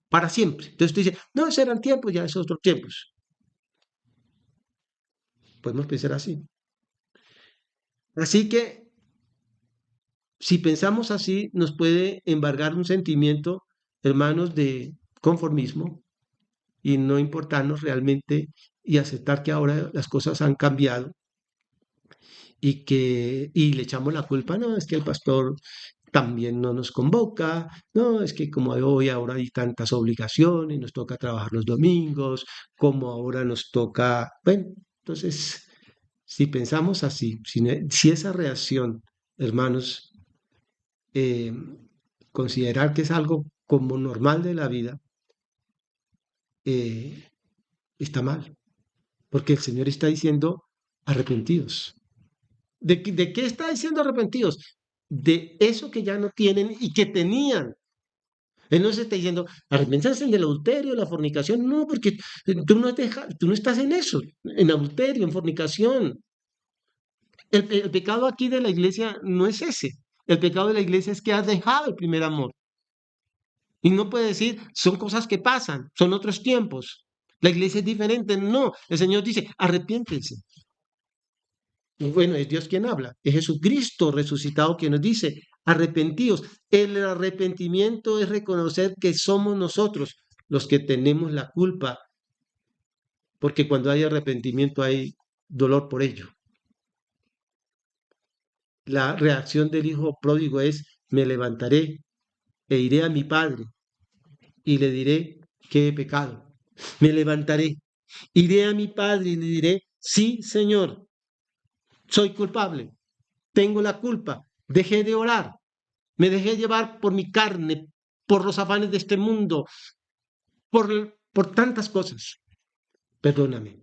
Speaker 1: para siempre. Entonces tú dices: no, esos eran tiempos, ya esos otros tiempos. Podemos pensar así. Así que si pensamos así, nos puede embargar un sentimiento, hermanos, de conformismo, y no importarnos realmente y aceptar que ahora las cosas han cambiado y le echamos la culpa, no, es que el pastor también no nos convoca, no, es que como hoy ahora hay tantas obligaciones, nos toca trabajar los domingos, como ahora nos toca, bueno, entonces, si pensamos así, si esa reacción, hermanos, eh, considerar que es algo como normal de la vida, eh, está mal, porque el Señor está diciendo arrepentidos. ¿De qué está diciendo arrepentidos? De eso que ya no tienen y que tenían. Él no se está diciendo, arrepiéntanse del adulterio, la fornicación, no, porque tú no estás en eso, en adulterio, en fornicación. El pecado aquí de la iglesia no es ese. El pecado de la iglesia es que has dejado el primer amor. Y no puede decir, son cosas que pasan, son otros tiempos. La iglesia es diferente. No, el Señor dice, arrepiéntense. Bueno, es Dios quien habla, es Jesucristo resucitado quien nos dice, arrepentíos. El arrepentimiento es reconocer que somos nosotros los que tenemos la culpa, porque cuando hay arrepentimiento hay dolor por ello. La reacción del hijo pródigo es, me levantaré e iré a mi padre y le diré que he pecado. Me levantaré, iré a mi padre y le diré, sí, Señor, soy culpable, tengo la culpa, dejé de orar, me dejé llevar por mi carne, por los afanes de este mundo, por tantas cosas. Perdóname.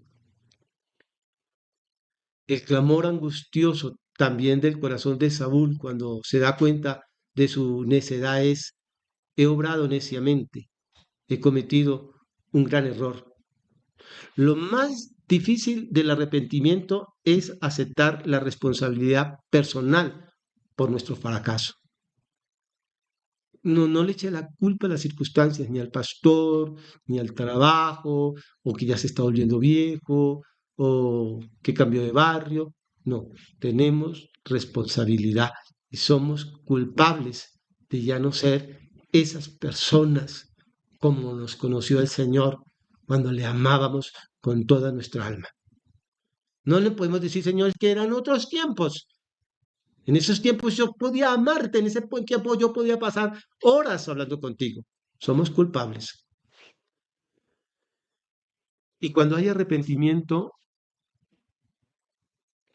Speaker 1: El clamor angustioso también del corazón de Saúl cuando se da cuenta de su necedad es, he obrado neciamente, he cometido un gran error. Lo más difícil del arrepentimiento es aceptar la responsabilidad personal por nuestro fracaso. No le eche la culpa a las circunstancias, ni al pastor, ni al trabajo, o que ya se está volviendo viejo, o que cambió de barrio. No, tenemos responsabilidad y somos culpables de ya no ser esas personas como nos conoció el Señor cuando le amábamos con toda nuestra alma. No le podemos decir, Señor, que eran otros tiempos. En esos tiempos yo podía amarte, en ese tiempo yo podía pasar horas hablando contigo. Somos culpables. Y cuando hay arrepentimiento,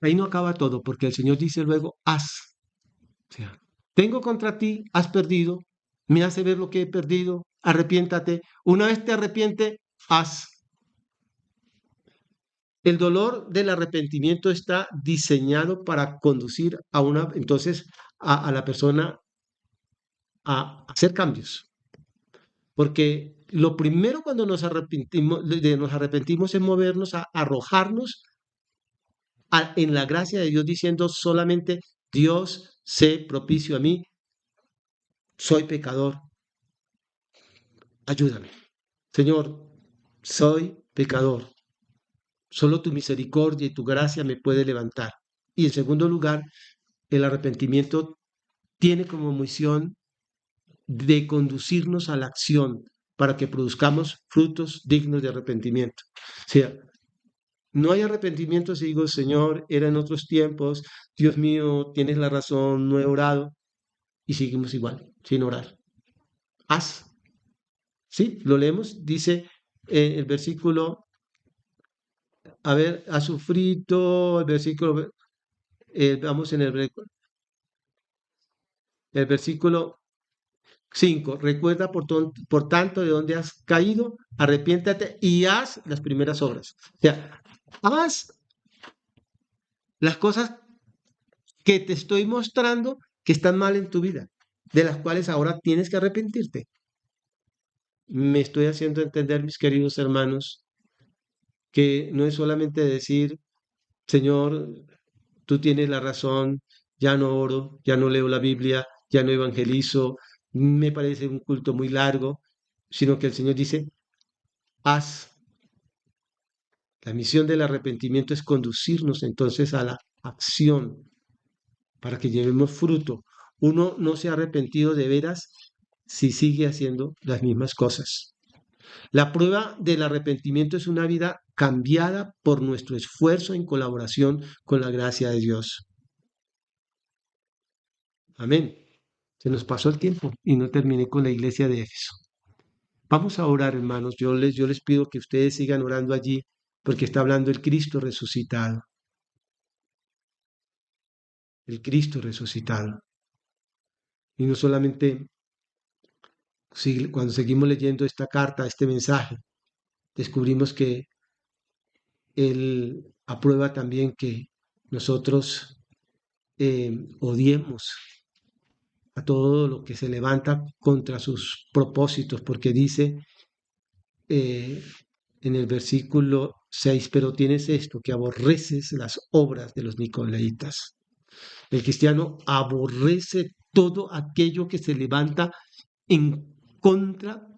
Speaker 1: ahí no acaba todo, porque el Señor dice luego, haz. O sea, tengo contra ti, has perdido, me hace ver lo que he perdido, arrepiéntate. Una vez te arrepiente, haz. El dolor del arrepentimiento está diseñado para conducir a entonces, a la persona a hacer cambios. Porque lo primero cuando nos arrepentimos es movernos a arrojarnos en la gracia de Dios diciendo solamente Dios, sé propicio a mí, soy pecador, ayúdame. Señor, soy pecador, solo tu misericordia y tu gracia me puede levantar. Y en segundo lugar, el arrepentimiento tiene como misión de conducirnos a la acción para que produzcamos frutos dignos de arrepentimiento. O sea, no hay arrepentimiento si digo, Señor, era en otros tiempos, Dios mío, tienes la razón, no he orado, y seguimos igual, sin orar. Haz. ¿Sí? Lo leemos, dice el versículo, a ver, ha sufrido, el versículo, vamos en el versículo 5, recuerda por tanto de dónde has caído, arrepiéntate y haz las primeras obras. O sea, haz las cosas que te estoy mostrando que están mal en tu vida, de las cuales ahora tienes que arrepentirte. Me estoy haciendo entender, mis queridos hermanos, que no es solamente decir, Señor, tú tienes la razón, ya no oro, ya no leo la Biblia, ya no evangelizo, me parece un culto muy largo, sino que el Señor dice, haz. La misión del arrepentimiento es conducirnos entonces a la acción para que llevemos fruto. Uno no se ha arrepentido de veras si sigue haciendo las mismas cosas. La prueba del arrepentimiento es una vida cambiada por nuestro esfuerzo en colaboración con la gracia de Dios. Amén. Se nos pasó el tiempo y no terminé con la iglesia de Éfeso. Vamos a orar, hermanos. Yo les pido que ustedes sigan orando allí porque está hablando el Cristo resucitado. El Cristo resucitado. Y no solamente cuando seguimos leyendo esta carta, este mensaje, descubrimos que Él aprueba también que nosotros odiemos a todo lo que se levanta contra sus propósitos, porque dice eh, en el versículo 6, pero tienes esto, que aborreces las obras de los nicolaitas. El cristiano aborrece todo aquello que se levanta en contra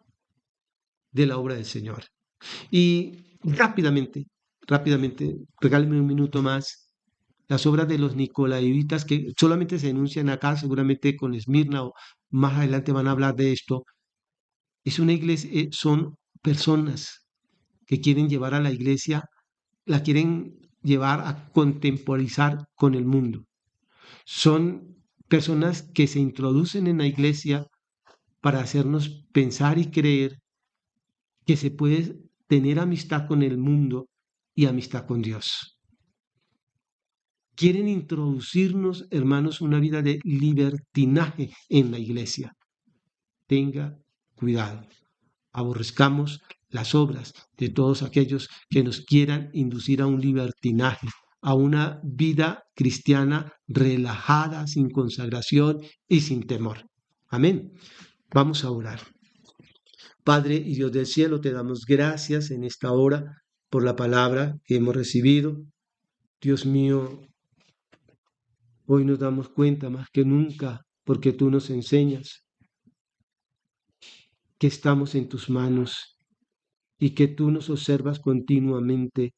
Speaker 1: de la obra del Señor. Y rápidamente, regáleme un minuto más. Las obras de los nicolaitas que solamente se denuncian acá, seguramente con Esmirna o más adelante van a hablar de esto. Es una iglesia, son personas que quieren llevar a la iglesia, la quieren llevar a contemporizar con el mundo. Son personas que se introducen en la iglesia para hacernos pensar y creer que se puede tener amistad con el mundo y amistad con Dios. Quieren introducirnos, hermanos, una vida de libertinaje en la iglesia. Tenga cuidado. Aborrezcamos las obras de todos aquellos que nos quieran inducir a un libertinaje, a una vida cristiana relajada, sin consagración y sin temor. Amén. Vamos a orar. Padre y Dios del cielo, te damos gracias en esta hora por la palabra que hemos recibido. Dios mío, hoy nos damos cuenta más que nunca, porque tú nos enseñas que estamos en tus manos y que tú nos observas continuamente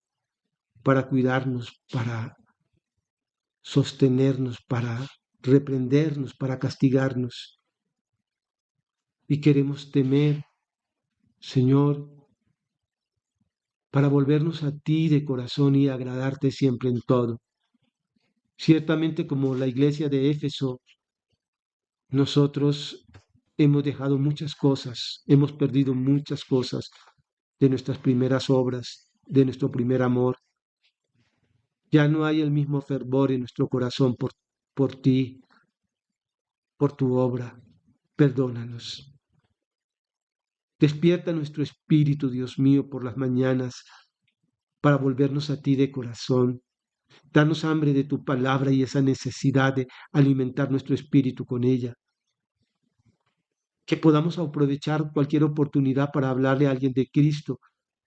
Speaker 1: para cuidarnos, para sostenernos, para reprendernos, para castigarnos. Y queremos temer, Señor, para volvernos a ti de corazón y agradarte siempre en todo. Ciertamente, como la iglesia de Éfeso, nosotros hemos dejado muchas cosas, hemos perdido muchas cosas de nuestras primeras obras, de nuestro primer amor. Ya no hay el mismo fervor en nuestro corazón por ti, por tu obra. Perdónanos. Despierta nuestro espíritu, Dios mío, por las mañanas para volvernos a ti de corazón. Danos hambre de tu palabra y esa necesidad de alimentar nuestro espíritu con ella. Que podamos aprovechar cualquier oportunidad para hablarle a alguien de Cristo,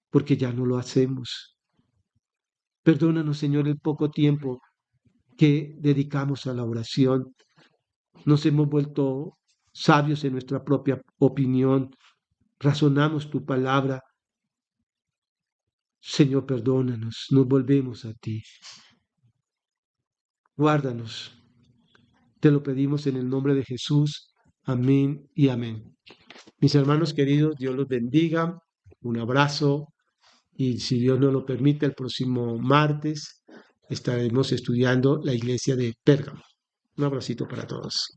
Speaker 1: porque ya no lo hacemos. Perdónanos, Señor, el poco tiempo que dedicamos a la oración. Nos hemos vuelto sabios en nuestra propia opinión. Razonamos tu palabra. Señor, perdónanos, nos volvemos a ti. Guárdanos. Te lo pedimos en el nombre de Jesús. Amén y amén. Mis hermanos queridos, Dios los bendiga. Un abrazo. Y si Dios nos lo permite, el próximo martes estaremos estudiando la iglesia de Pérgamo. Un abracito para todos.